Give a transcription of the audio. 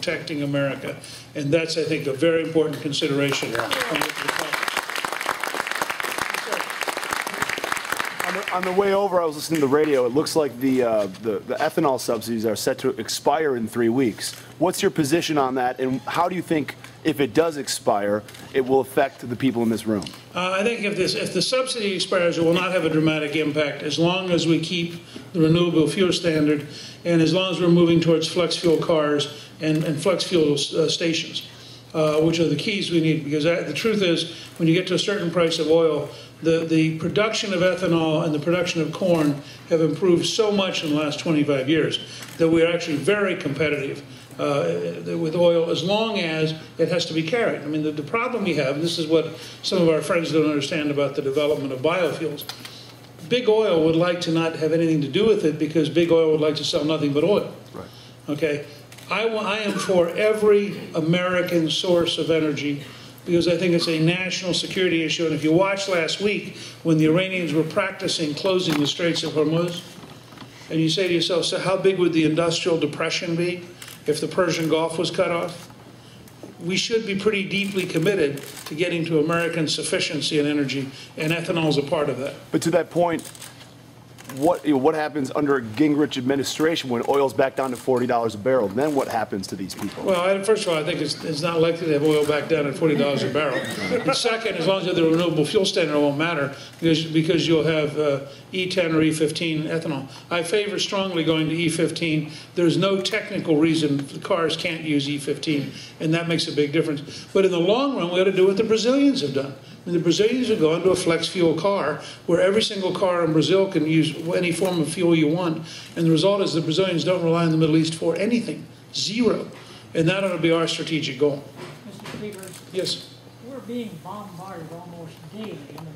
protecting America. And that's, I think, a very important consideration. On the way over, I was listening to the radio. It looks like the ethanol subsidies are set to expire in 3 weeks. What's your position on that, and how do you think, if it does expire, it will affect the people in this room? I think if the subsidy expires, it will not have a dramatic impact as long as we keep the renewable fuel standard and as long as we're moving towards flex fuel cars and flex fuel stations, which are the keys we need. Because the truth is, when you get to a certain price of oil, the production of ethanol and the production of corn have improved so much in the last 25 years that we are actually very competitive with oil as long as it has to be carried. I mean, the problem we have, and this is what some of our friends don't understand about the development of biofuels, big oil would like to not have anything to do with it because big oil would like to sell nothing but oil. Right. Okay? I am for every American source of energy because I think it's a national security issue. And if you watched last week when the Iranians were practicing closing the Straits of Hormuz, and you say to yourself, so how big would the industrial depression be if the Persian Gulf was cut off? We should be pretty deeply committed to getting to American sufficiency in energy, and ethanol is a part of that. But to that point, what happens under a Gingrich administration when oil's back down to $40 a barrel? Then what happens to these people? Well, first of all, I think it's not likely to have oil back down at $40 a barrel. And second, as long as you have the renewable fuel standard, it won't matter because you'll have E10 or E15 ethanol. I favor strongly going to E15. There's no technical reason the cars can't use E15, and that makes a big difference. But in the long run, we ought to do what the Brazilians have done. And the Brazilians have gone to a flex fuel car where every single car in Brazil can use any form of fuel you want. And the result is the Brazilians don't rely on the Middle East for anything. Zero. And that ought to be our strategic goal. Mr. Speaker? Yes. We're being bombarded almost daily in the